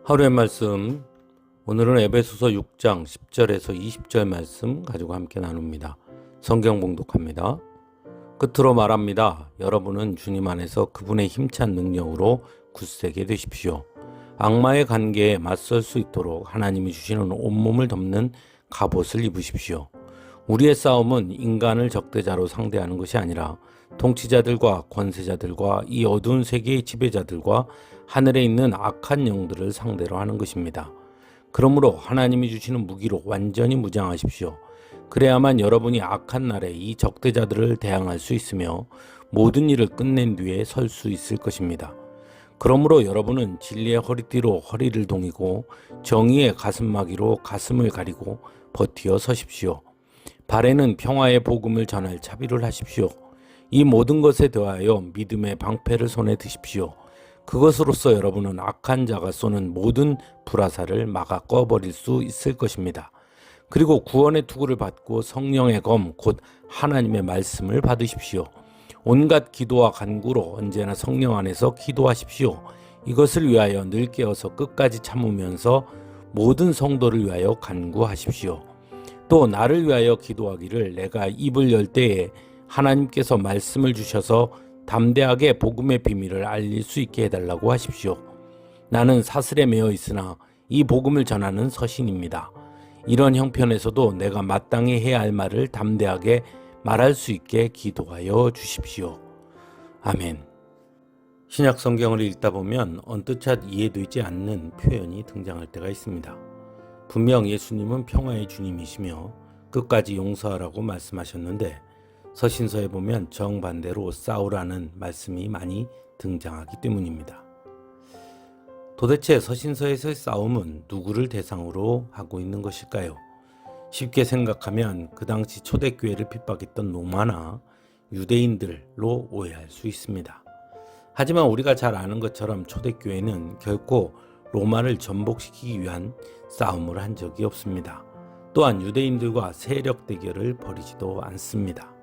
하루의 말씀, 오늘은 에베소서 6장 10절에서 20절 말씀 가지고 함께 나눕니다. 성경 봉독합니다. 끝으로 말합니다. 여러분은 주님 안에서 그분의 힘찬 능력으로 굳세게 되십시오. 악마의 관계에 맞설 수 있도록 하나님이 주시는 온몸을 덮는 갑옷을 입으십시오. 우리의 싸움은 인간을 적대자로 상대하는 것이 아니라 통치자들과 권세자들과 이 어두운 세계의 지배자들과 하늘에 있는 악한 영들을 상대로 하는 것입니다. 그러므로 하나님이 주시는 무기로 완전히 무장하십시오. 그래야만 여러분이 악한 날에 이 적대자들을 대항할 수 있으며 모든 일을 끝낸 뒤에 설 수 있을 것입니다. 그러므로 여러분은 진리의 허리띠로 허리를 동이고 정의의 가슴막이로 가슴을 가리고 버티어 서십시오. 발에는 평화의 복음을 전할 차비를 하십시오. 이 모든 것에 더하여 믿음의 방패를 손에 드십시오. 그것으로서 여러분은 악한 자가 쏘는 모든 불화살을 막아 꺼버릴 수 있을 것입니다. 그리고 구원의 투구를 받고 성령의 검 곧 하나님의 말씀을 받으십시오. 온갖 기도와 간구로 언제나 성령 안에서 기도하십시오. 이것을 위하여 늘 깨어서 끝까지 참으면서 모든 성도를 위하여 간구하십시오. 또 나를 위하여 기도하기를 내가 입을 열 때에 하나님께서 말씀을 주셔서 담대하게 복음의 비밀을 알릴 수 있게 해달라고 하십시오. 나는 사슬에 매어 있으나 이 복음을 전하는 서신입니다. 이런 형편에서도 내가 마땅히 해야 할 말을 담대하게 말할 수 있게 기도하여 주십시오. 아멘. 신약 성경을 읽다 보면 언뜻 이해되지 않는 표현이 등장할 때가 있습니다. 분명 예수님은 평화의 주님이시며 끝까지 용서하라고 말씀하셨는데 서신서에 보면 정반대로 싸우라는 말씀이 많이 등장하기 때문입니다. 도대체 서신서에서의 싸움은 누구를 대상으로 하고 있는 것일까요? 쉽게 생각하면 그 당시 초대교회를 핍박했던 로마나 유대인들로 오해할 수 있습니다. 하지만 우리가 잘 아는 것처럼 초대교회는 결코 로마를 전복시키기 위한 싸움을 한 적이 없습니다. 또한 유대인들과 세력 대결을 벌이지도 않습니다.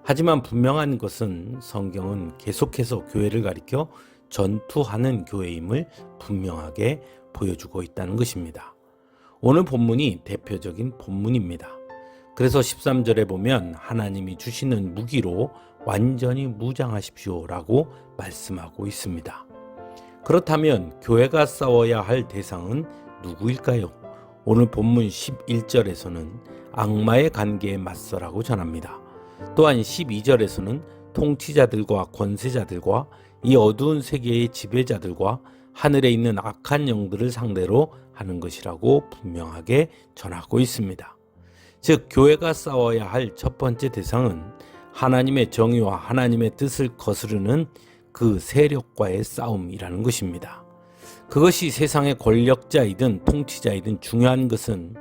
하지만 분명한 것은 성경은 계속해서 교회를 가리켜 전투하는 교회임을 분명하게 보여주고 있다는 것입니다. 오늘 본문이 대표적인 본문입니다. 그래서 13절에 보면 하나님이 주시는 무기로 완전히 무장하십시오라고 말씀하고 있습니다. 그렇다면 교회가 싸워야 할 대상은 누구일까요? 오늘 본문 11절에서는 악마의 관계에 맞서라고 전합니다. 또한 12절에서는 통치자들과 권세자들과 이 어두운 세계의 지배자들과 하늘에 있는 악한 영들을 상대로 하는 것이라고 분명하게 전하고 있습니다. 즉 교회가 싸워야 할 첫 번째 대상은 하나님의 정의와 하나님의 뜻을 거스르는 그 세력과의 싸움이라는 것입니다. 그것이 세상의 권력자이든 통치자이든 중요한 것은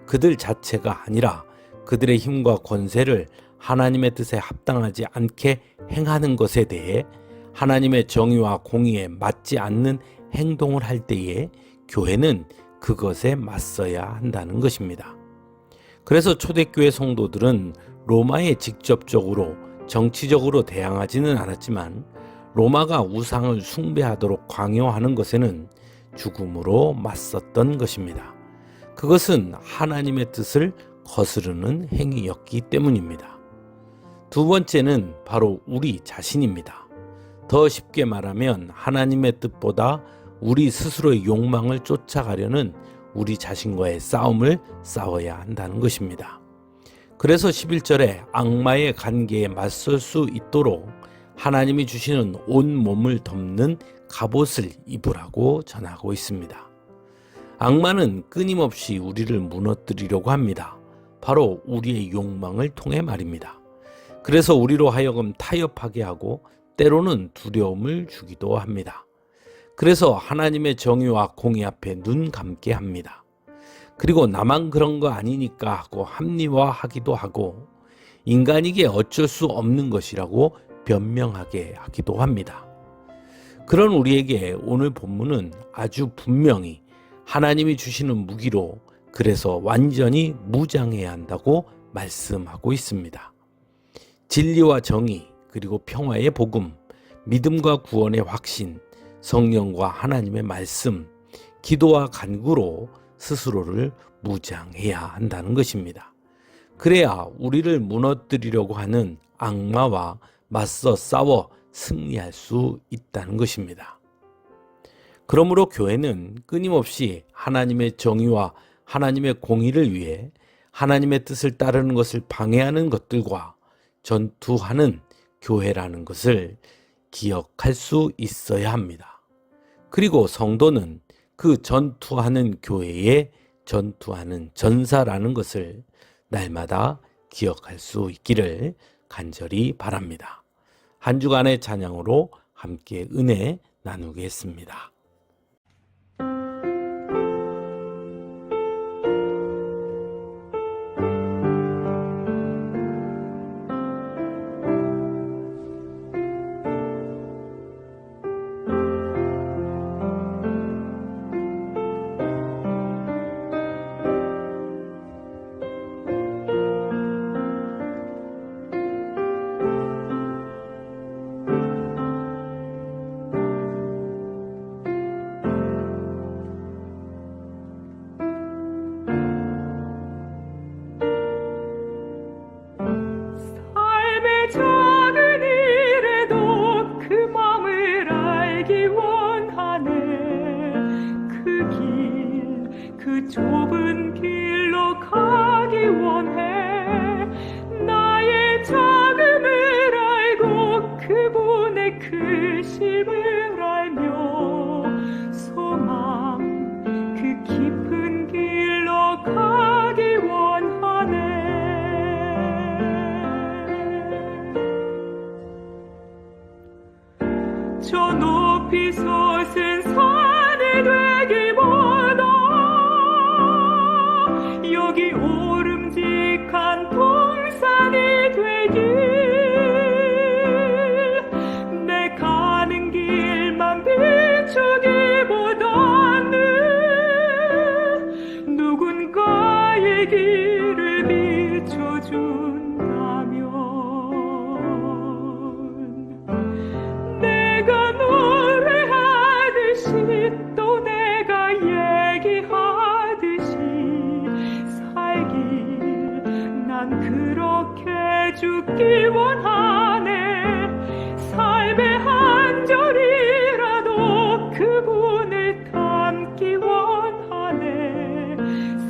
그들 자체가 아니라 그들의 힘과 권세를 하나님의 뜻에 합당하지 않게 행하는 것에 대해 하나님의 정의와 공의에 맞지 않는 행동을 할 때에 교회는 그것에 맞서야 한다는 것입니다. 그래서 초대교회 성도들은 로마에 직접적으로 정치적으로 대항하지는 않았지만 로마가 우상을 숭배하도록 강요하는 것에는 죽음으로 맞섰던 것입니다. 그것은 하나님의 뜻을 거스르는 행위였기 때문입니다. 두 번째는 바로 우리 자신입니다. 더 쉽게 말하면 하나님의 뜻보다 우리 스스로의 욕망을 쫓아가려는 우리 자신과의 싸움을 싸워야 한다는 것입니다. 그래서 11절에 악마의 관계에 맞설 수 있도록 하나님이 주시는 온 몸을 덮는 갑옷을 입으라고 전하고 있습니다. 악마는 끊임없이 우리를 무너뜨리려고 합니다. 바로 우리의 욕망을 통해 말입니다. 그래서 우리로 하여금 타협하게 하고 때로는 두려움을 주기도 합니다. 그래서 하나님의 정의와 공의 앞에 눈 감게 합니다. 그리고 나만 그런 거 아니니까 하고 합리화하기도 하고 인간이기에 어쩔 수 없는 것이라고 변명하게 하기도 합니다. 그런 우리에게 오늘 본문은 아주 분명히 하나님이 주시는 무기로 그래서 완전히 무장해야 한다고 말씀하고 있습니다. 진리와 정의, 그리고 평화의 복음, 믿음과 구원의 확신, 성령과 하나님의 말씀, 기도와 간구로 스스로를 무장해야 한다는 것입니다. 그래야 우리를 무너뜨리려고 하는 악마와 맞서 싸워 승리할 수 있다는 것입니다. 그러므로 교회는 끊임없이 하나님의 정의와 하나님의 공의를 위해 하나님의 뜻을 따르는 것을 방해하는 것들과 전투하는 교회라는 것을 기억할 수 있어야 합니다. 그리고 성도는 그 전투하는 교회에 전투하는 전사라는 것을 날마다 기억할 수 있기를 간절히 바랍니다. 한 주간의 찬양으로 함께 은혜 나누겠습니다. 작은 일에도 그 맘을 알기 원하네. 그 좁은 길로 가기 원해. 나의 작음을 알고 그분의 크심을 알며 소망 그 깊은 길로 가기 원하네. 저 높이 솟은 산이 되기보다 여기 오름직한 동산이 되길. 내 가는 길만 비추기보다는 누군가의 길을 비춰준다면 내가 노래하듯이 또 내가 얘기하듯이 살길 난 그렇게 죽기 원하네. 삶의 한 절이라도 그분을 담기 원하네.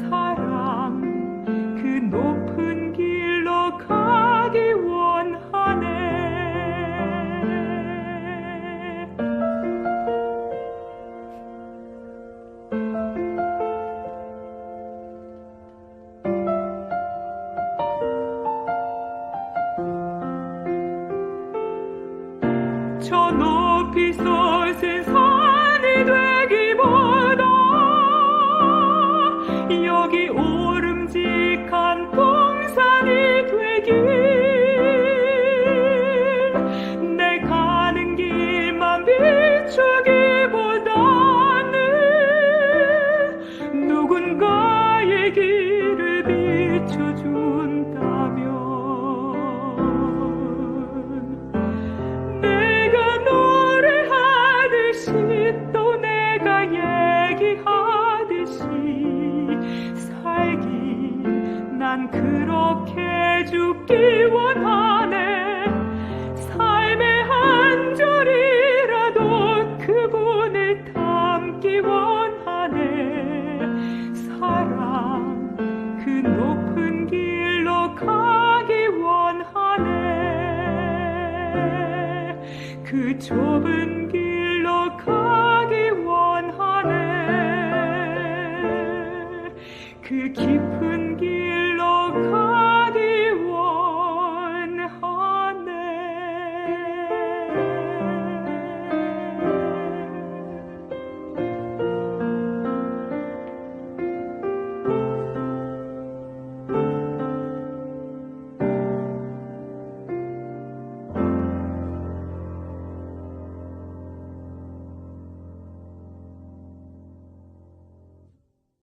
사랑 그 높은 길로 가기 원하네. 저 높이 솟은 산이 되기보다 여기 오름직한 동산이 되길. 내 가는 길만 비추기보다는 누군가의 길을 비춰준다면 또 내가 얘기하듯이 살길 난 그렇게 죽기 원하네. 삶의 한 절이라도 그분을 담기 원하네. 사랑 그 높은 길로 가기 원하네. 그 좁은 길로 가기 원하네. 그 깊은 길